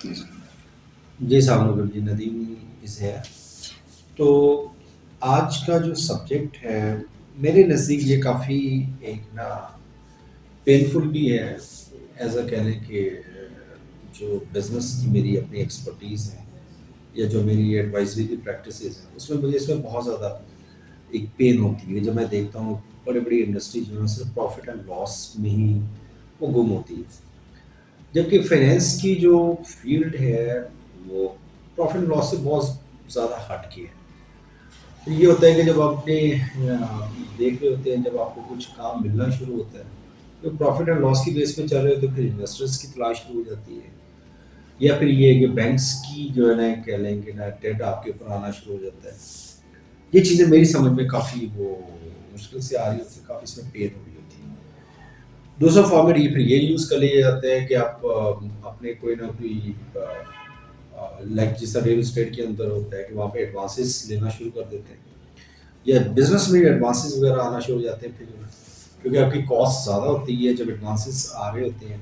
जी साहब जी नदीम इसे है। तो आज का जो सब्जेक्ट है मेरे नज़दीक ये काफ़ी एक ना पेनफुल भी है। एज अ कह लें कि जो बिज़नेस की मेरी अपनी एक्सपर्टीज़ है या जो मेरी एडवाइजरी की प्रैक्टिसेस हैं उसमें मुझे इसमें बहुत ज़्यादा एक पेन होती है जब मैं देखता हूँ बड़ी बड़ी इंडस्ट्री जो है सिर्फ प्रॉफिट एंड लॉस में ही वो गुम होती है, जबकि फाइनेंस की जो फील्ड है वो प्रॉफिट एंड लॉस से बहुत ज़्यादा हट के है। तो ये होता है कि जब आपने देख रहे होते हैं, जब आपको कुछ काम मिलना शुरू होता है तो प्रॉफिट एंड लॉस की बेस पे चल रहे होते हैं, फिर इन्वेस्टर्स की तलाश शुरू हो जाती है, या फिर ये है कि बैंक्स की जो है ना कह लेंगे ना डेट आपके ऊपर आना शुरू हो जाता है। ये चीज़ें मेरी समझ में काफ़ी वो मुश्किल से आ रही होती है, काफ़ी इसमें पेन हो रही होती है। दूसरा फॉर्मेट ये फिर ये यूज़ कर लिया जाता है कि आप अपने कोई ना कोई लाइक जैसा रियल एस्टेट के अंदर होता है कि वहाँ पे एडवांसेस लेना शुरू कर देते हैं, या बिजनेस में एडवांसेस वगैरह आना शुरू हो जाते हैं फिर, क्योंकि आपकी कॉस्ट ज़्यादा होती है जब एडवांसेस आ रहे होते हैं।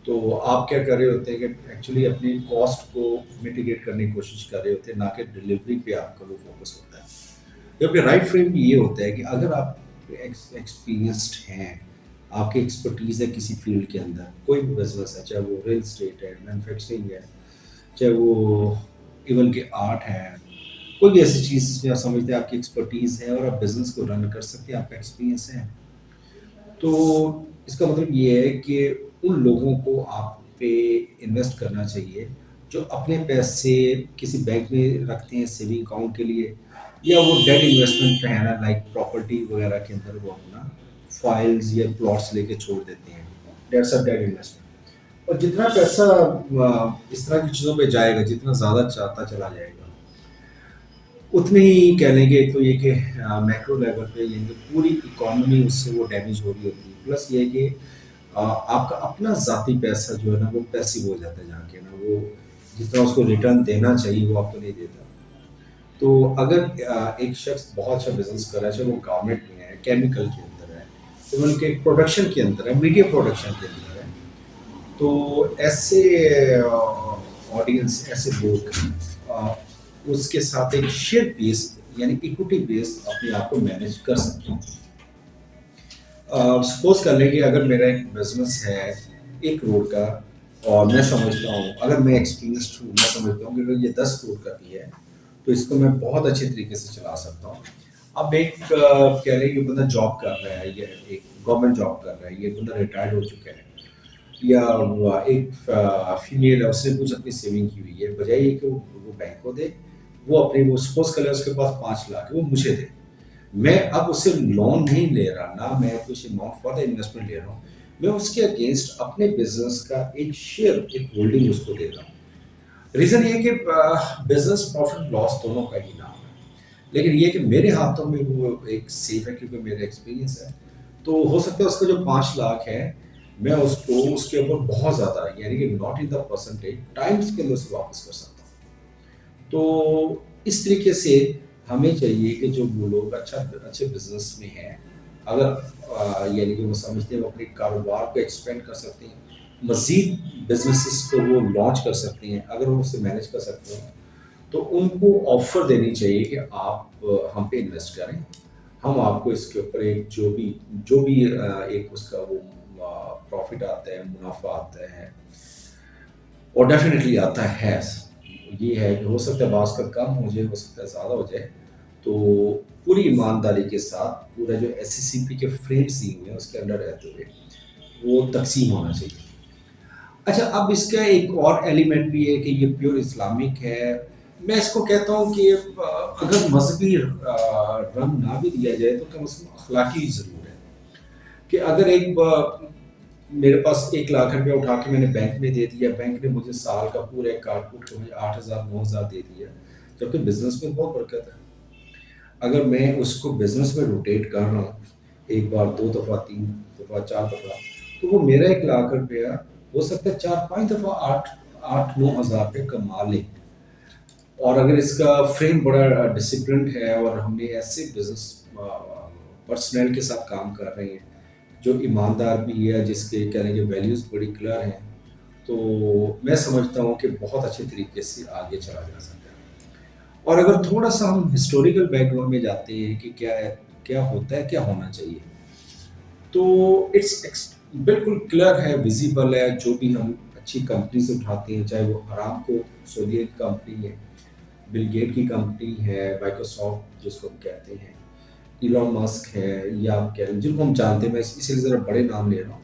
तो आप क्या कर रहे होते हैं कि एक्चुअली अपनी कॉस्ट को मिटिगेट करने की कोशिश कर रहे होते हैं, ना कि डिलीवरी पे आपका वो फोकस होता है। जबकि राइट फ्रेम ये होता है कि अगर आप एक्सपीरियंस्ड हैं, आपकी एक्सपर्टीज़ है किसी फील्ड के अंदर, कोई भी बिजनेस है, चाहे वो रियल स्टेट है, मैन्युफैक्चरिंग है, चाहे वो इवन के आर्ट है, कोई भी ऐसी चीज़ जिसमें आप समझते हैं आपकी एक्सपर्टीज़ है और आप बिजनेस को रन कर सकते हैं, आपका एक्सपीरियंस है, तो इसका मतलब ये है कि उन लोगों को आप पे इन्वेस्ट करना चाहिए जो अपने पैसे किसी बैंक में रखते हैं सेविंग अकाउंट के लिए, या वो डेट इन्वेस्टमेंट है ना लाइक प्रॉपर्टी वगैरह के अंदर वो अपना फाइल्स या प्लॉट्स लेके छोड़ देते हैं। That's a debt investment. और जितना पैसा इस तरह की चीज़ों पे जाएगा, जितना ज़्यादा चाहता चला जाएगा, उतने ही कह लेंगे। एक तो ये कि मैक्रो लेवल पे ये कि पूरी इकोनॉमी उससे वो डैमेज हो रही होती है, प्लस ये कि आपका अपना ज़ाती पैसा जो है ना वो पैसिव हो जाता है जाके ना, वो जितना उसको रिटर्न देना चाहिए वो आपको नहीं देता। तो अगर एक शख्स बहुत अच्छा बिजनेस कर रहा है, चाहे वो गारमेंट में है, केमिकल के अंदर है, इवन के प्रोडक्शन के अंदर है, मीडिया प्रोडक्शन के अंदर है, तो ऐसे ऑडियंस, ऐसे लोग अ, उसके साथ एक शेयर बेस्ड यानी इक्विटी बेस्ड अपने आप को मैनेज कर सकते हैं। सपोज कर लें कि अगर मेरा एक बिजनेस है 1 करोड़ का, और मैं समझता हूँ, अगर मैं एक्सपीरियंस्ड हूँ, मैं समझता हूँ कि अगर ये 10 करोड़ का भी है तो इसको मैं बहुत अच्छे तरीके से चला सकता हूँ। अब एक कह लें कि बंदा जॉब कर रहा है, या एक गवर्नमेंट जॉब कर रहा है, ये बंदा रिटायर्ड हो चुका है, या एक फीमेल है, उसने कुछ अपनी सेविंग की हुई है, बजाय ये कि वो बैंक को दे, वो अपने वो सपोज कर ले उसके पास 5 लाख है, वो मुझे दे। मैं अब उससे लोन नहीं ले रहा, ना मैं कुछ अमाउंट फॉर द इन्वेस्टमेंट ले रहा हूँ, मैं उसके अगेंस्ट अपने बिजनेस का एक शेयर, एक होल्डिंग उसको दे रहा हूँ। रीजन ये कि बिजनेस प्रॉफिट लॉस दोनों का ही नाम है, लेकिन ये कि मेरे हाथों में वो एक सेफ है क्योंकि मेरा एक्सपीरियंस है। तो हो सकता है उसका जो 5 लाख है, मैं उसको उसके ऊपर बहुत ज़्यादा यानी कि not in the percentage times के अंदर उसे वापस कर सकता हूँ। तो इस तरीके से हमें चाहिए कि जो वो लोग अच्छे बिजनेस में हैं, अगर यानी कि वो समझते हैं वो अपने कारोबार को एक्सपेंड कर सकते हैं, मजीद बिजनेसेस को वो लॉन्च कर सकते हैं, अगर वो उसे मैनेज कर सकते हैं, तो उनको ऑफर देनी चाहिए कि आप हम पे इन्वेस्ट करें, हम आपको इसके ऊपर एक जो भी एक उसका वो प्रॉफिट आता है, मुनाफा आता है, और डेफिनेटली आता है। ये है कि हो सकता है बाज़ का कम हो जाए, हो सकता है ज़्यादा हो जाए। तो पूरी ईमानदारी के साथ पूरा जो एससीसीपी के फ्रेम्स दिए हुए हैं उसके अंडर रहते हुए वो तक़सीम होना चाहिए। अच्छा, अब इसका एक और एलिमेंट भी है कि ये प्योर इस्लामिक है। मैं इसको कहता हूँ कि अगर मज़हबी रंग ना भी दिया जाए तो कम से कम अखलाकी ज़रूर है। कि अगर मेरे पास 1 लाख रुपया उठा के मैंने बैंक में दे दिया, बैंक ने मुझे साल का पूरा काट कूट के मुझे 8,000 9,000 दे दिया, जबकि बिजनेस में बहुत बरकत है। अगर मैं उसको बिजनेस में रोटेट कर रहा हूँ, एक बार 2 दफ़ा 3 दफ़ा 4 दफ़ा, तो वो मेरा 1 लाख रुपया हो सकता है 4 5 दफ़ा 8 9 हज़ार रुपये कमा ले। और अगर इसका फ्रेम बड़ा डिसिप्लिन है और हमने ऐसे बिजनेस पर्सनल के साथ काम कर रहे हैं जो ईमानदार भी है, जिसके कह लेंगे वैल्यूज़ बड़ी क्लियर हैं, तो मैं समझता हूँ कि बहुत अच्छे तरीके से आगे चला जा सकता है। और अगर थोड़ा-सा हम हिस्टोरिकल बैकग्राउंड में जाते हैं कि क्या है, क्या होता है, क्या होना चाहिए, तो इट्स एक्स बिल्कुल क्लियर है, विज़िबल है, जो भी हम अच्छी कंपनी से उठाते हैं, चाहे वो अरामको सऊदी एक कंपनी है, बिल गेट की कंपनी है, माइक्रोसॉफ्ट जिसको हम कहते हैं, इलॉन मस्क है, या आप कह लें जिनको हम जानते हैं, मैं इसीलिए ज़रा बड़े नाम ले रहा हूँ।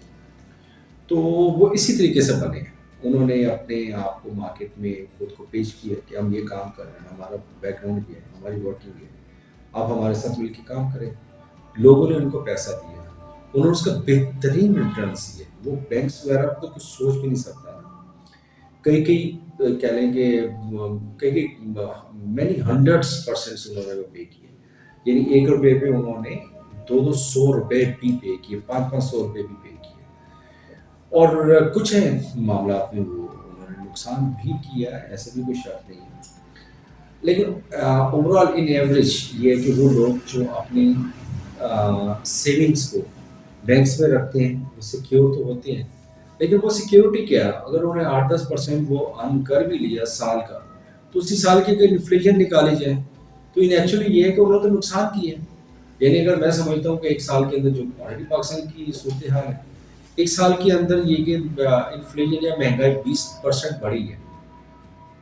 तो वो इसी तरीके से बने हैं। उन्होंने अपने आप को मार्केट में खुद को पेश किया कि हम ये काम कर रहे हैं, हमारा बैकग्राउंड भी है, हमारी वर्किंग भी है, आप हमारे साथ मिलके काम करें। लोगों ने उनको पैसा दिया, उन्होंने उसका बेहतरीन रिटर्न्स दिए। वो बैंक्स वगैरह को तो कुछ सोच भी नहीं सकता ना। कई-कई कह लें कि कई-कई मैनी हंड्रेड्स परसेंट्स उन्होंने वो पे किए। यानी ₹1 पे उन्होंने 2-2 सौ रुपए भी पे किए, 5-5 सौ रुपए भी पे किए। और कुछ है मामलात में वो उन्होंने नुकसान भी किया, ऐसे भी कोई शक नहीं है। लेकिन ओवरऑल इन एवरेज ये है कि वो लोग जो अपनी सेविंग्स को बैंक्स में रखते हैं, वो सिक्योर तो होते हैं। लेकिन वो सिक्योरिटी क्या है? अगर उन्होंने 8-10% वो अर्न कर भी लिया साल का, तो उसी साल की अगर इन्फ्लेशन निकाली जाए, तो इन एक्चुअली ये है कि उन्होंने तो नुकसान किया है। यानी अगर मैं समझता हूँ कि 1 साल के अंदर जो ऑलरेडी पाकिस्तान की सूरत हाल है, 1 साल के अंदर ये कि इन्फ्लेशन या महँगाई 20% बढ़ी है।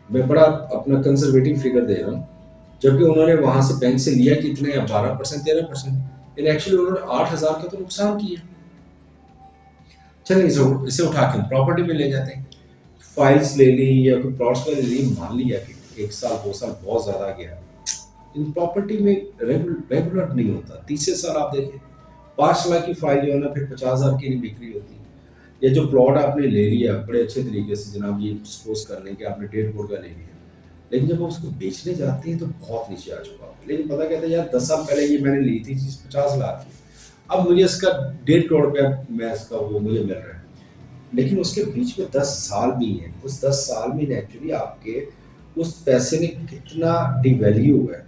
मैं बड़ा अपना कंज़र्वेटिव फिगर दे रहा हूँ। जबकि उन्होंने वहाँ से बैंक से लिया कितने 12% 13%, इन एक्चुअली उन्होंने 8,000 का तो नुकसान किया। चलिए इसे उठा के प्रॉपर्टी में ले जाते हैं। फाइल्स ले ली या कोई प्लॉट्स वगैरह ले ली, मान लिया कि 1 साल 2 साल बहुत ज़्यादा गया। इन प्रॉपर्टी में रेगुलर नहीं होता। तीसरे साल आप देखें 5 लाख की फाइल जो है ना, फिर 50,000 की नहीं बिक रही होती। या जो प्लॉट आपने ले लिया बड़े अच्छे तरीके से, जनाब ये सपोज कर लें कि आपने 1.5 करोड़ का ले लिया, लेकिन जब आप उसको बेचने जाते हैं तो बहुत नीचे आ चुका होता है। लेकिन पता कहता है यार 10 साल पहले ये मैंने ली थी चीज़ 50 लाख की, अब मुझे इसका 1.5 करोड़ रुपया मैं इसका वो मुझे मिल रहा है। लेकिन उसके बीच में 10 साल भी हैं। उस 10 साल में एक्चुअली आपके उस पैसे ने कितना डिवैल्यू हुआ है।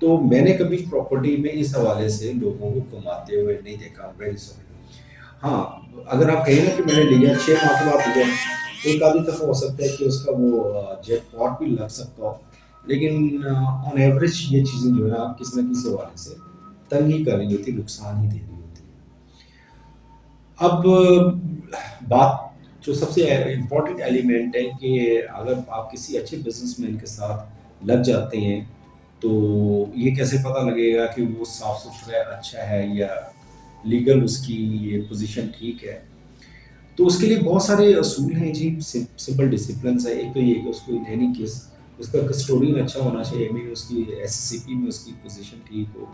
तो मैंने कभी प्रॉपर्टी में इस हवाले से लोगों को कमाते हुए नहीं देखा, वेरी सॉरी। हाँ, अगर आप कहें ना कि मैंने लिया 6 माह के बाद लिया, एक आधी दफ़ा हो सकता है कि उसका वो जैकपॉट भी लग सकता हो। लेकिन ऑन एवरेज ये चीज़ें जो है आप किसी न किसी हवाले से तंग ही कर रही होती है, नुकसान ही दे रही होती है। अब बात जो सबसे इम्पोर्टेंट एलिमेंट है कि अगर आप किसी अच्छे बिजनेसमैन के साथ लग जाते हैं, तो ये कैसे पता लगेगा कि वो साफ सुथरा है, अच्छा है, या लीगल उसकी ये पोजीशन ठीक है। तो उसके लिए बहुत सारे असूल हैं जी, सिंपल डिसिप्लिन है। एक तो ये कि उसको इन एनी केस उसका कस्टोडियन अच्छा होना चाहिए, मीन उसकी एससीपी में उसकी पोजीशन ठीक हो,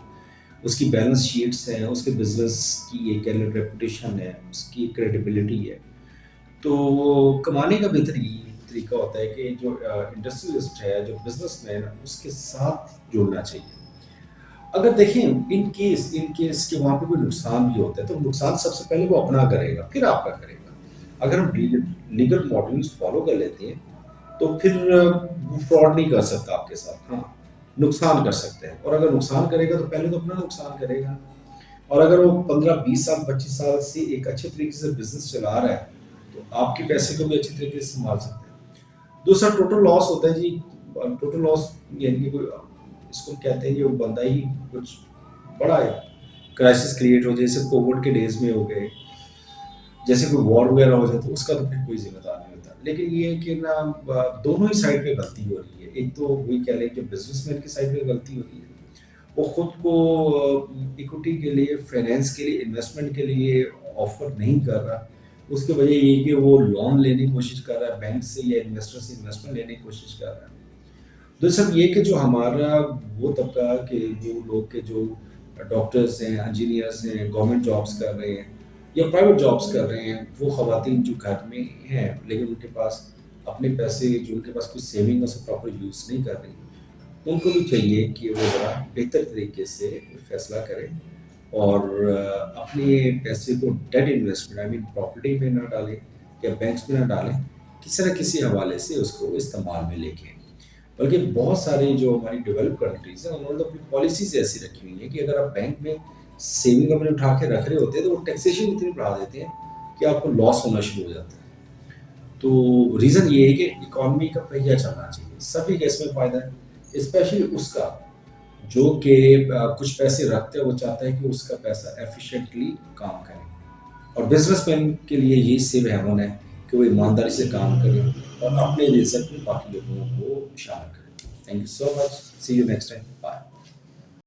उसकी बैलेंस शीट्स हैं, उसके बिजनेस की एक रेपुटेशन है, उसकी क्रेडिबिलिटी है। तो कमाने का बेहतर यही तरीका होता है कि जो इंडस्ट्रियलिस्ट है, जो बिजनेसमैन है, उसके साथ जुड़ना चाहिए। अगर देखें इन केस कि वहाँ पे कोई नुकसान भी होता है, तो नुकसान सबसे पहले वो अपना करेगा, फिर आपका करेगा। अगर हम लीगल मॉडल्स फॉलो कर लेते हैं, तो फिर वो फ्रॉड नहीं कर सकता आपके साथ। हाँ, नुकसान कर सकते हैं, और अगर नुकसान करेगा तो पहले तो अपना नुकसान करेगा। और अगर वो 15-20 साल 25 साल से एक अच्छे तरीके से बिजनेस चला रहा है, तो आपके पैसे को भी अच्छे तरीके से संभाल सकते हैं। दूसरा टोटल लॉस होता है जी। टोटल लॉस यानी कि कोई इसको कहते हैं कि वो बंदा ही कुछ बड़ा क्राइसिस क्रिएट हो, जैसे कोविड के डेज में हो गए, जैसे कोई वॉर वगैरह हो जाए, तो उसका तो फिर कोई जिम्मेदार नहीं होता। लेकिन ये है कि ना दोनों ही साइड पे गलती हो रही है। एक तो वही कह लें कि बिजनेसमैन की साइड पे गलती हो रही है, वो खुद को इक्विटी के लिए, फाइनेंस के लिए, इन्वेस्टमेंट के लिए ऑफर नहीं कर रहा। उसकी वजह ये है कि वो लोन लेने की कोशिश कर रहा है बैंक से, या इन्वेस्टर से इन्वेस्टमेंट लेने की कोशिश कर रहा है। दूसरा ये कि जो हमारा वो तबका के जो लोग के जो डॉक्टर्स हैं, इंजीनियर्स हैं, गवर्नमेंट जॉब्स कर रहे हैं या प्राइवेट जॉब्स कर रहे हैं, वो ख़वातीन जो घर में हैं लेकिन उनके पास अपने पैसे, जो उनके पास कुछ सेविंग है, उसे प्रॉपर यूज़ नहीं कर रही, उनको भी चाहिए कि वो ज़रा बेहतर तरीके से फैसला करें और अपने पैसे को debt investment, I mean property में ना डालें या बैंक्स में ना डालें, किसी न किसी हवाले से उसको इस्तेमाल में लेके। बल्कि बहुत सारी जो हमारी डेवलप कंट्रीज़ हैं, उन्होंने तो अपनी पॉलिसीज़ ऐसी रखी हुई हैं कि अगर आप बैंक में सेविंग अपने उठा के रख रहे होते हैं, तो वो टैक्सेशन इतनी बढ़ा देते हैं कि आपको लॉस होना शुरू हो जाता है। तो रीज़न ये है कि इकॉनमी का पहिया चलना चाहिए, सभी का इसमें फ़ायदा है, स्पेशली उसका जो कि कुछ पैसे रखते हैं, वो चाहता है कि उसका पैसा एफिशिएंटली काम करे। और बिजनेसमैन के लिए ये सेव हेवन है कि वो ईमानदारी से काम करे और अपने रिजल्ट में बाकी लोगों को शामिल करे। Thank you so much, see you next time, bye.